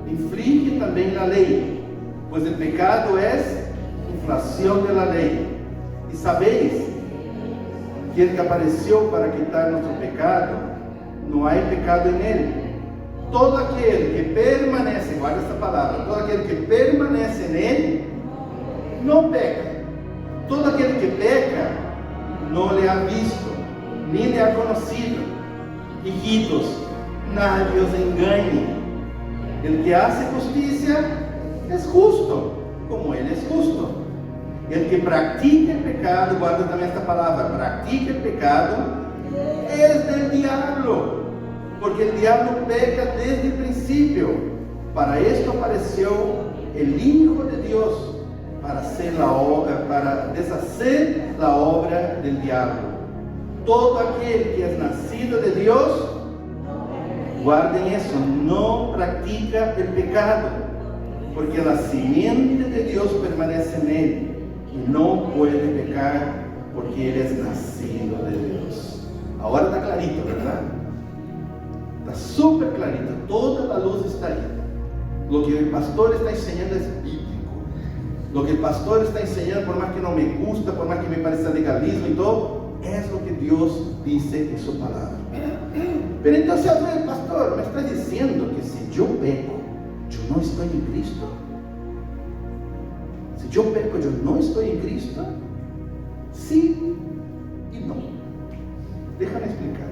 infringe también la ley, pues el pecado es infracción de la ley. Y sabéis que el que apareció para quitar nuestro pecado, no hay pecado en él. todo aquel que permanece, guarda esta palabra, todo aquel que permanece en Él, no peca. Todo aquel que peca, no le ha visto, ni le ha conocido. Hijitos, nadie os engañe. El que hace justicia es justo, como Él es justo. El que practica el pecado, guarda también esta palabra, practica el pecado, es del diablo, porque el diablo peca desde el principio. Para esto apareció el Hijo de Dios, para deshacer la obra del diablo. Todo aquel que es nacido de Dios, guarden eso, no practica el pecado, porque la simiente de Dios permanece en él y no puede pecar porque él es nacido de Dios. Ahora está clarito, ¿verdad? Está súper clarito, toda la luz está ahí. Lo que el pastor está enseñando es bíblico. Lo que el pastor está enseñando, por más que no me gusta, por más que me parezca legalismo y todo, es lo que Dios dice en su palabra. Pero entonces, pastor, me está diciendo que si yo peco, yo no estoy en Cristo. Si yo peco, yo no estoy en Cristo. Sí y no. Déjame explicar.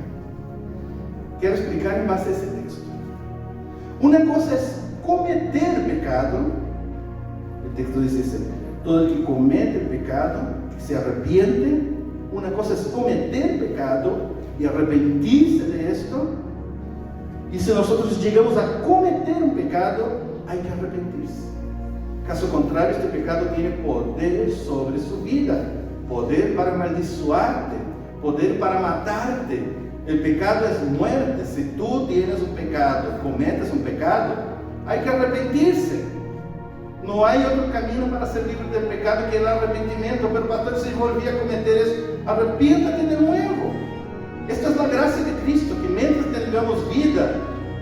Quiero explicar en base a ese texto. Una cosa es cometer pecado. El texto dice: todo el que comete el pecado, que se arrepiente. Una cosa es cometer pecado y arrepentirse de esto. Y si nosotros llegamos a cometer un pecado, hay que arrepentirse. Caso contrario, este pecado tiene poder sobre su vida, poder para maldicionarte, poder para matarte. El pecado es muerte. Si tú tienes un pecado, cometes un pecado, hay que arrepentirse. No hay otro camino para ser libre del pecado que el arrepentimiento. Pero pastor, si volvía a cometer eso, arrepiéntate de nuevo. Esta es la gracia de Cristo, que mientras tengamos vida,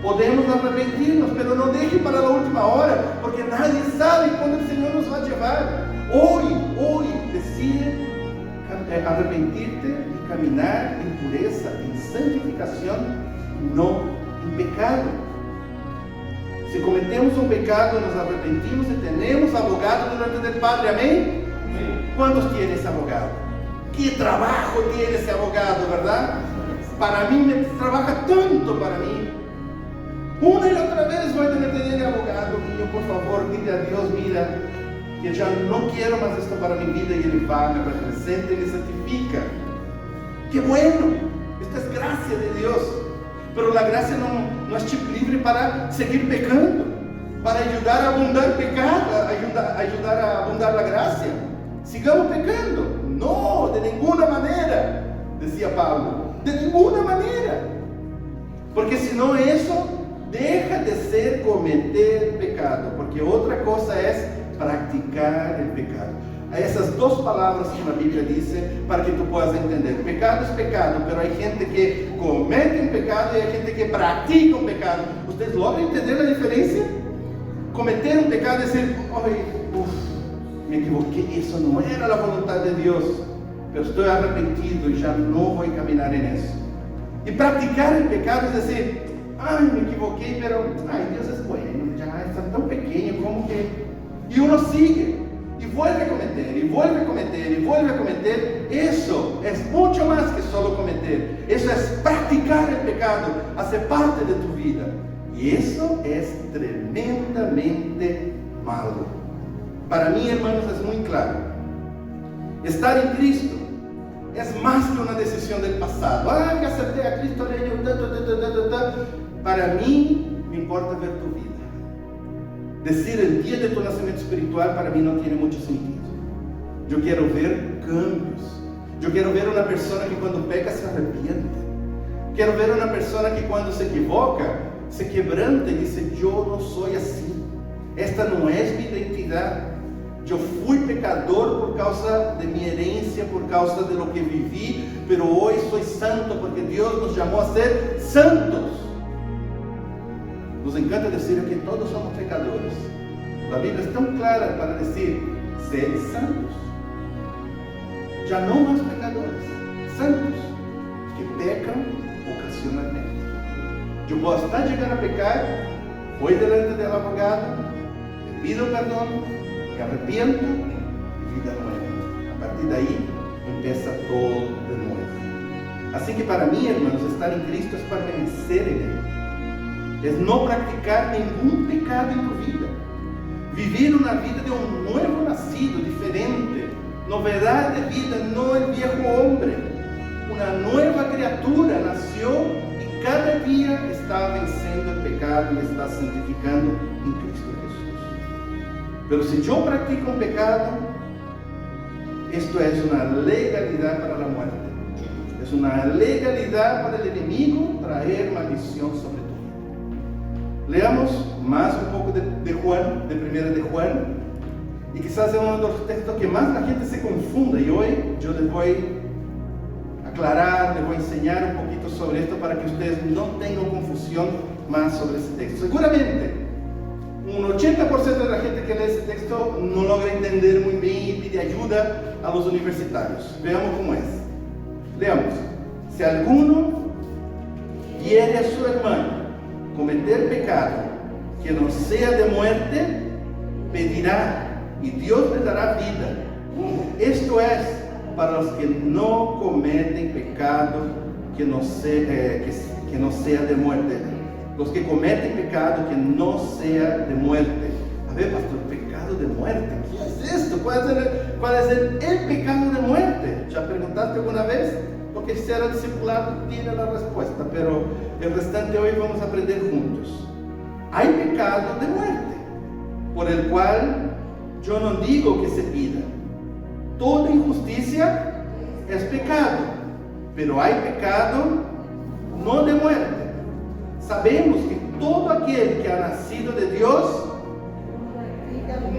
podemos arrepentirnos, pero no deje para la última hora, porque nadie sabe cuándo el Señor nos va a llevar. Hoy decide arrepentirte y caminar en pureza, en santificación, no en pecado. Si cometemos un pecado, nos arrepentimos y tenemos abogado delante del Padre. ¿Amén? ¿Cuántos tiene ese abogado? ¿Qué trabajo tiene ese abogado, verdad? Para mí me trabaja tanto para mí. Una y otra vez voy a tener que decirle: abogado mío, por favor, dile a Dios, mira, que ya no quiero más esto para mi vida, y Él va, me representa y me santifica. ¡Qué bueno! Esta es gracia de Dios. Pero la gracia no es chip libre para seguir pecando, para ayudar a abundar el pecado, ayudar a abundar la gracia. Sigamos pecando. No, de ninguna manera, decía Pablo, de ninguna manera. Porque si no, eso deja de ser cometer pecado, porque otra cosa es practicar el pecado. Hay esas dos palabras que la Biblia dice para que tú puedas entender. Pecado es pecado, pero hay gente que comete un pecado y hay gente que practica un pecado. ¿Ustedes logran entender la diferencia? Cometer un pecado es decir: me equivoqué, eso no era la voluntad de Dios, pero estoy arrepentido y ya no voy a caminar en eso. Y practicar el pecado es decir: me equivoqué, pero Dios es bueno, ya está tan pequeño, como que... Y uno sigue, y vuelve a cometer, y vuelve a cometer, y vuelve a cometer. Eso es mucho más que solo cometer. Eso es practicar el pecado, hace parte de tu vida. Y eso es tremendamente malo. Para mí, hermanos, es muy claro. Estar en Cristo es más que una decisión del pasado. Que acepté a Cristo, Para mí, me importa ver tu vida. Decir el día de tu nacimiento espiritual para mí no tiene mucho sentido. Yo quiero ver cambios. Yo quiero ver una persona que cuando peca se arrepiente. Quiero ver una persona que cuando se equivoca se quebranta y dice: yo no soy así. Esta no es mi identidad. Yo fui pecador por causa de mi herencia, por causa de lo que viví, pero hoy soy santo porque Dios nos llamó a ser santos. Nos encanta decir que todos somos pecadores. La Biblia es tan clara para decir: sed santos. Ya no más pecadores, santos, que pecan ocasionalmente. Yo puedo hasta llegar a pecar, voy delante del abogado, le pido perdón, me arrepiento y vida nueva. A partir de ahí empieza todo de nuevo. Así que para mí, hermanos, estar en Cristo es permanecer en Él. Es no practicar ningún pecado en tu vida. Vivir una vida de un nuevo nacido, diferente. Novedad de vida, no el viejo hombre. Una nueva criatura nació y cada día está venciendo el pecado y está santificando en Cristo Jesús. Pero si yo practico un pecado, esto es una legalidad para la muerte. Es una legalidad para el enemigo traer maldición sobre tu vida. Leamos más un poco de Juan, de primera de Juan, y quizás es uno de los textos que más la gente se confunde, y hoy yo les voy a aclarar, les voy a enseñar un poquito sobre esto para que ustedes no tengan confusión más sobre ese texto. Seguramente un 80% de la gente que lee ese texto no logra entender muy bien y pide ayuda a los universitarios. Veamos cómo es. Leamos. Si alguno hiere a su hermano cometer pecado que no sea de muerte, pedirá y Dios le dará vida. Esto es para los que no cometen pecado que no sea de muerte. Los que cometen pecado que no sea de muerte. A ver, pastor, pecado de muerte, ¿qué es esto? ¿Cuál es el pecado de muerte? ¿Ya preguntaste alguna vez? Porque si era discipulado tiene la respuesta, pero el restante hoy vamos a aprender juntos. Hay pecado de muerte, por el cual yo no digo que se pida. Toda injusticia es pecado, pero hay pecado no de muerte. Sabemos que todo aquel que ha nacido de Dios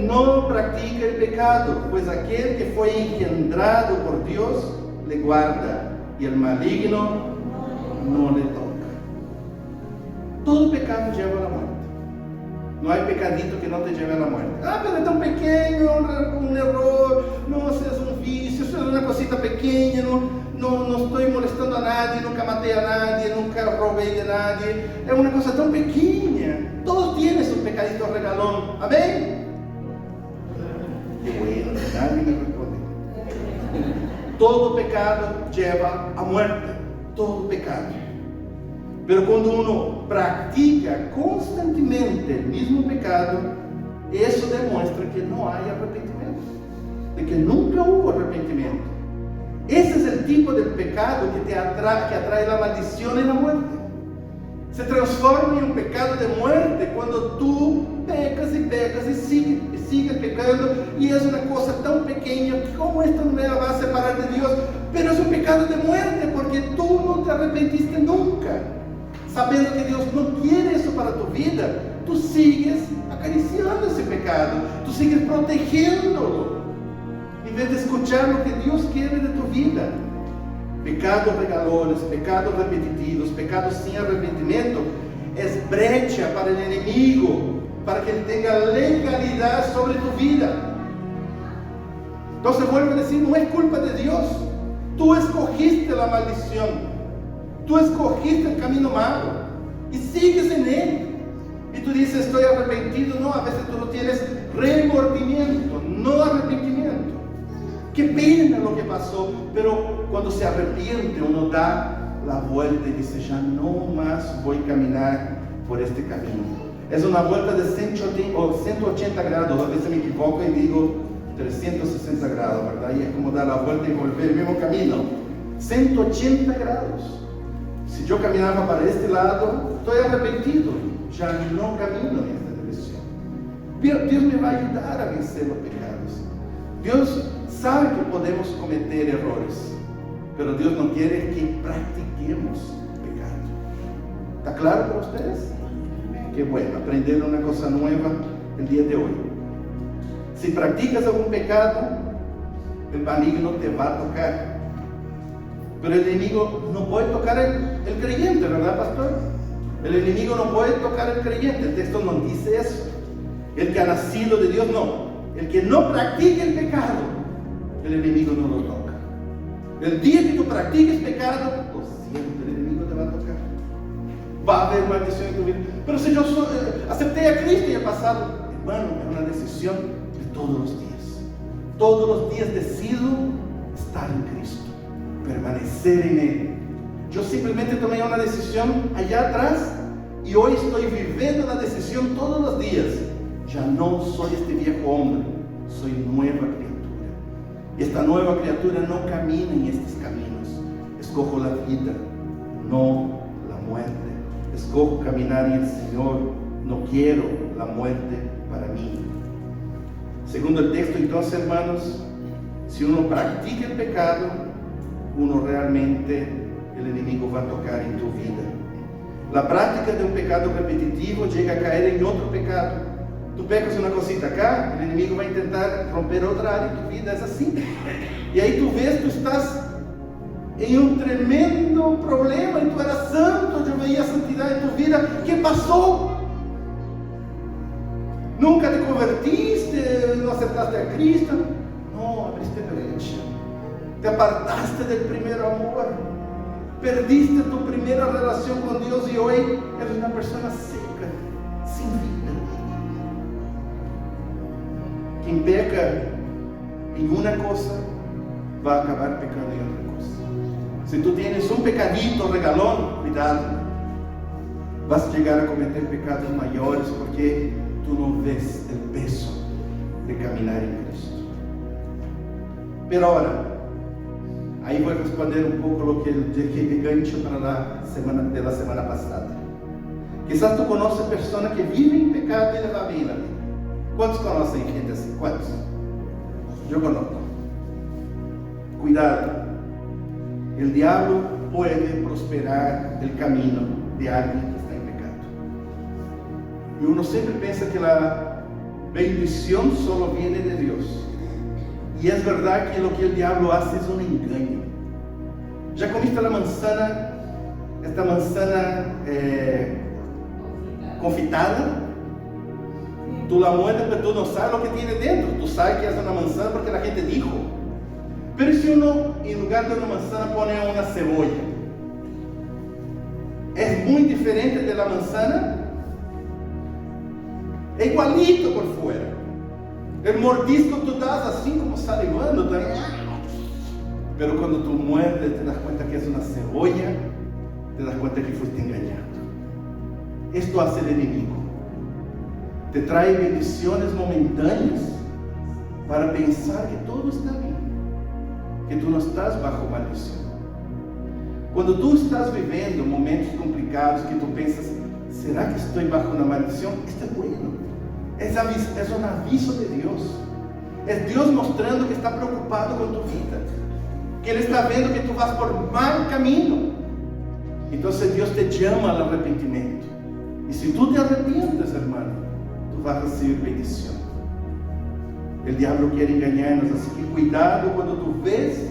no practica el pecado, pues aquel que fue engendrado por Dios le guarda y el maligno no le toca. Todo pecado lleva a la muerte. No hay pecadito que no te lleve a la muerte. Ah, pero es tan pequeño, un error, no, es un vicio, eso es una cosita pequeña, no estoy molestando a nadie, nunca maté a nadie, nunca robé de nadie. Es una cosa tan pequeña. Todos tienen sus pecaditos regalón. Amén. Qué bueno, nadie me responde. Todo pecado lleva a muerte. Todo pecado. Pero cuando uno practica constantemente el mismo pecado, eso demuestra que no hay arrepentimiento, de que nunca hubo arrepentimiento. Ese es el tipo de pecado que atrae la maldición y la muerte. Se transforma en un pecado de muerte cuando tú pecas y pecas y sigues pecando, y es una cosa tan pequeña que como esto no me va a separar de Dios, pero es un pecado de muerte porque tú no te arrepentiste nunca. Sabiendo que Dios no quiere eso para tu vida, tú sigues acariciando ese pecado, tú sigues protegiéndolo, en vez de escuchar lo que Dios quiere de tu vida. Pecados regalones, pecados repetitivos, pecados sin arrepentimiento, es brecha para el enemigo, para que él tenga legalidad sobre tu vida. Entonces vuelvo a decir, no es culpa de Dios. Tú escogiste la maldición. Tú escogiste el camino malo y sigues en él. Y tú dices, estoy arrepentido. No, a veces tú no tienes remordimiento, no arrepentimiento. Qué pena lo que pasó, pero cuando se arrepiente uno da la vuelta y dice, ya no más voy a caminar por este camino. Es una vuelta de 180 grados, a veces me equivoco y digo 360 grados, ¿verdad? Y es como dar la vuelta y volver el mismo camino. 180 grados. Si yo caminaba para este lado, estoy arrepentido, ya no camino en esta dirección. Pero Dios me va a ayudar a vencer los pecados. Dios sabe que podemos cometer errores, pero Dios no quiere que practiquemos pecado. ¿Está claro para ustedes? Qué bueno, aprender una cosa nueva el día de hoy. Si practicas algún pecado, el maligno te va a tocar. Pero el enemigo no puede tocar el creyente, ¿verdad, pastor? El enemigo no puede tocar el creyente. El texto no dice eso. El que ha nacido de Dios, no. El que no practique el pecado, el enemigo no lo toca. El día que tú practiques pecado, lo siento, el enemigo te va a tocar. va a haber maldición en tu vida. Pero si yo acepté a Cristo y he pasado, hermano, es una decisión de todos los días. Todos los días decido estar en Cristo, permanecer en Él. Yo simplemente tomé una decisión allá atrás y hoy estoy viviendo la decisión todos los días. Ya no soy este viejo hombre, soy nueva criatura. Y esta nueva criatura no camina en estos caminos. Escojo la vida, no la muerte. Escojo caminar en el Señor, no quiero la muerte para mí. Segundo el texto, entonces, hermanos, si uno practica el pecado, uno realmente, el enemigo va a tocar en tu vida. La práctica de un pecado repetitivo llega a caer en otro pecado. Tú pecas una cosita acá, el enemigo va a intentar romper otra área de tu vida, es así. Y ahí tú ves, tú estás en un tremendo problema, y tú eras santo, yo veía santidad en tu vida. ¿Qué pasó? Nunca te convertiste, no aceptaste a Cristo. No, abriste brecha. Te apartaste del primer amor. Perdiste tu primera relación con Dios y hoy eres una persona seca, sin vida. Quien peca en una cosa va a acabar pecando en otra cosa. Si tú tienes un pecadito regalón, cuidado. Vas a llegar a cometer pecados mayores porque tú no ves el peso de caminar en Cristo. Pero ahora, ahí voy a responder un poco lo que dejé de gancho para la semana pasada. Quizás tú conoces personas que viven en pecado y le va bien a ti. ¿Cuántos conocen gente así? ¿Cuántos? Yo conozco. Cuidado. El diablo puede prosperar el camino de alguien que está en pecado. Y uno siempre piensa que la bendición solo viene de Dios. Y es verdad que lo que el diablo hace es un engaño. ¿Ya comiste la manzana? Esta manzana confitada. Tú la muerdes, pero tú no sabes lo que tiene dentro. Tú sabes que es una manzana porque la gente dijo. Pero si uno, en lugar de una manzana, pone una cebolla, es muy diferente de la manzana. Es igualito por fuera. El mordisco tú das así como salivando, pero cuando tú muerdes te das cuenta que es una cebolla, te das cuenta que fuiste engañado. Esto hace el enemigo. Te trae bendiciones momentáneas para pensar que todo está bien, que tú no estás bajo maldición. Cuando tú estás viviendo momentos complicados que tú piensas, ¿será que estoy bajo una maldición? Esto es bueno. Es un aviso de Dios. Es Dios mostrando que está preocupado con tu vida, que Él está viendo que tú vas por mal camino. Entonces Dios te llama al arrepentimiento. Y si tú te arrepientes, hermano, tú vas a recibir bendición. El diablo quiere engañarnos, así que cuidado cuando tú ves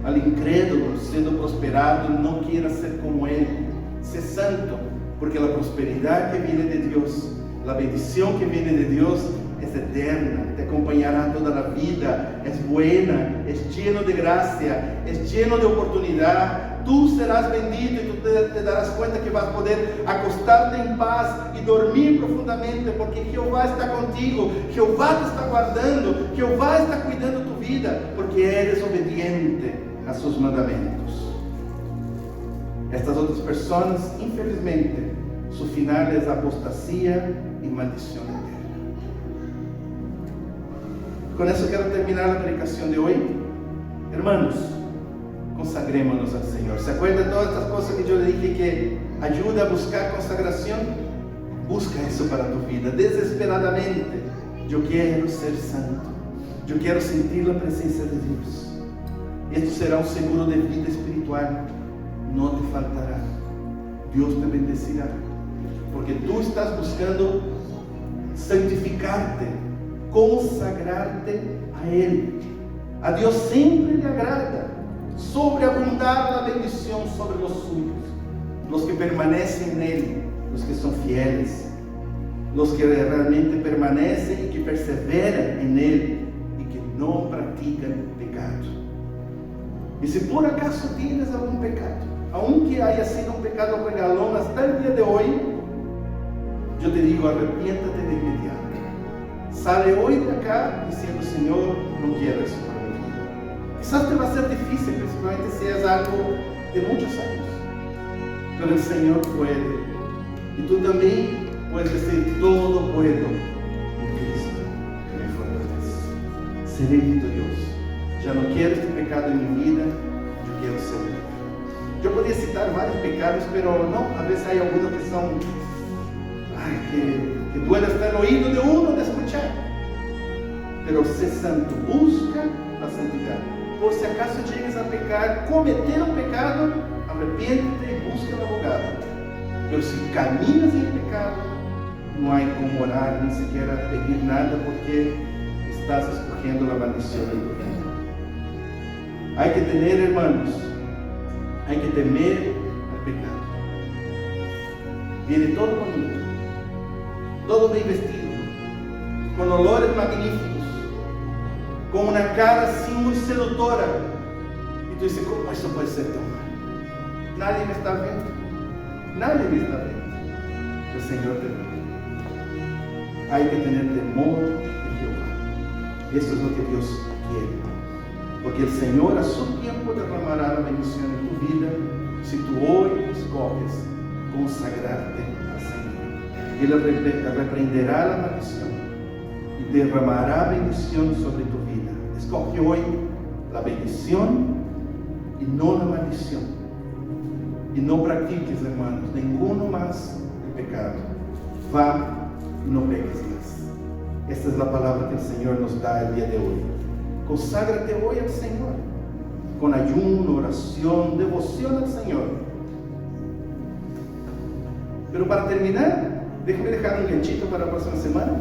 al incrédulo siendo prosperado, no quieras ser como él. Sé santo, porque la prosperidad que viene de Dios, la bendición que viene de Dios es eterna, te acompañará toda la vida, es buena, es lleno de gracia, es lleno de oportunidad. Tú serás bendito y tú te darás cuenta que vas a poder acostarte en paz y dormir profundamente, porque Jehová está contigo, Jehová te está guardando, Jehová está cuidando tu vida, porque eres obediente a sus mandamientos. Estas otras personas, infelizmente, su final es apostasía y maldición eterna. Con eso quiero terminar la predicación de hoy. Hermanos, consagrémonos al Señor. ¿Se acuerdan de todas estas cosas que yo le dije que ayuda a buscar consagración? Busca eso para tu vida, desesperadamente. Yo quiero ser santo. Yo quiero sentir la presencia de Dios. Esto será un seguro de vida espiritual. No te faltará. Dios te bendecirá. Porque tú estás buscando santificarte, consagrarte a Él. A Dios siempre le agrada sobreabundar la bendición sobre los suyos, los que permanecen en Él, los que son fieles, los que realmente permanecen y que perseveran en Él y que no practican pecado. Y si por acaso tienes algún pecado, aunque haya sido un pecado regalón hasta el día de hoy, yo te digo, arrepiéntate de inmediato. Sale hoy de acá diciendo, Señor, no quiero eso para mi vida. Quizás te va a ser difícil, principalmente si es algo de muchos años, pero el Señor puede. Y tú también puedes decir, todo puedo en Cristo que me fortalece. Seré victorioso. Ya no quiero este pecado en mi vida, yo quiero ser libre. Yo podría citar varios pecados, pero no, a veces hay algunos que son, que duele hasta el oído de uno de escuchar. Pero sé santo, busca la santidad. Por si acaso llegues a pecar, cometer un pecado, arrepiéntete y busca un abogado. Pero si caminas en el pecado, no hay como orar, ni siquiera pedir nada, porque estás escogiendo la maldición de tu vida. Hay que tener, hermanos, hay que temer al pecado. Viene todo bonito, todo bien vestido, con olores magníficos, con una cara así muy seductora. Y tú dices, ¿cómo eso puede ser tan malo? Nadie me está viendo, nadie me está viendo. El Señor te ve. Hay que tener temor de Jehová. Eso es lo que Dios quiere. Porque el Señor a su tiempo derramará la bendición en tu vida si tú hoy escoges consagrarte al Señor. Él reprenderá la maldición y derramará bendición sobre tu vida. Escoge hoy la bendición y no la maldición. Y no practiques, hermanos, ninguno más el pecado. Va y no peques más. Esta es la palabra que el Señor nos da el día de hoy. Conságrate hoy al Señor, con ayuno, oración, devoción al Señor. Pero para terminar, déjame dejar un ganchito para la próxima semana.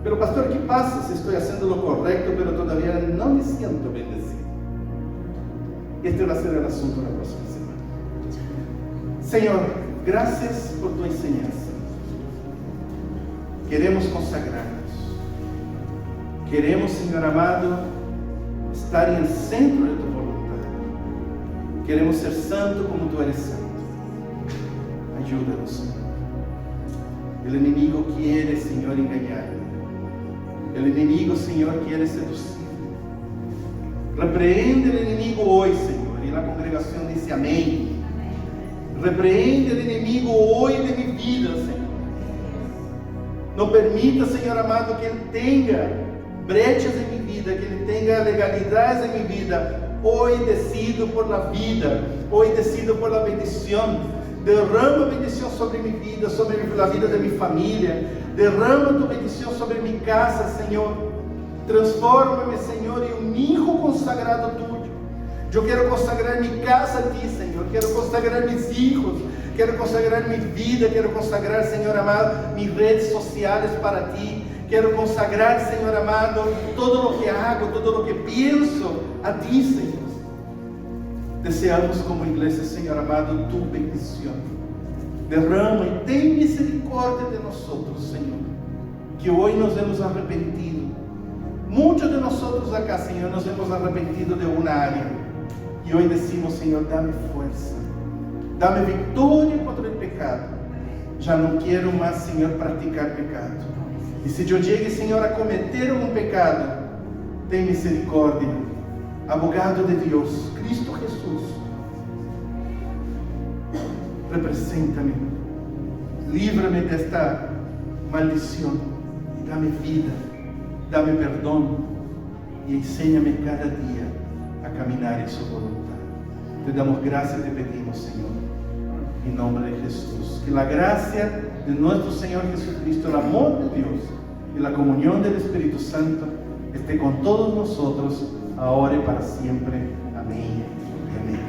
Pero pastor, ¿qué pasa si estoy haciendo lo correcto, pero todavía no me siento bendecido? Este va a ser el asunto de la próxima semana. Señor, gracias por tu enseñanza. Queremos consagrarnos. Queremos, Señor amado, estar en el centro de tu voluntad. Queremos ser santo como tú eres santo. Ayúdanos, Señor. El enemigo quiere, Señor, engañarme. El enemigo, Señor, quiere seducir. Reprehende el enemigo hoy, Señor. Y la congregación dice amén. Reprehende el enemigo hoy de mi vida, Señor. No permita, Señor amado, que Él tenga brechas en mi vida, que Él tenga legalidades en mi vida. Hoy decido por la vida, hoy decido por la bendición. Derrama bendición sobre mi vida, sobre la vida de mi familia. Derrama tu bendición sobre mi casa, Señor. Transforma-me, Señor, en un hijo consagrado tuyo. Yo quiero consagrar mi casa a ti, Señor. Quiero consagrar mis hijos. Quiero consagrar mi vida. Quiero consagrar, Señor amado, mis redes sociales para ti. Quiero consagrar, Señor amado, todo lo que hago, todo lo que pienso a ti, Señor. Deseamos como iglesia, Señor amado, tu bendición. Derrama y ten misericordia de nosotros, Señor, que hoy nos hemos arrepentido. Muchos de nosotros acá, Señor, nos hemos arrepentido de una área. Y hoy decimos, Señor, dame fuerza. Dame victoria contra el pecado. Ya no quiero más, Señor, practicar pecado. Y si yo llegue, Señor, a cometer un pecado, ten misericordia. Abogado de Dios, Cristo Jesús, represéntame, líbrame de esta maldición, dame vida, dame perdón y enséñame cada día a caminar en su voluntad. Te damos gracias y te pedimos, Señor, en nombre de Jesús, que la gracia de nuestro Señor Jesucristo, el amor de Dios y la comunión del Espíritu Santo esté con todos nosotros, ahora y para siempre. Amén y amén.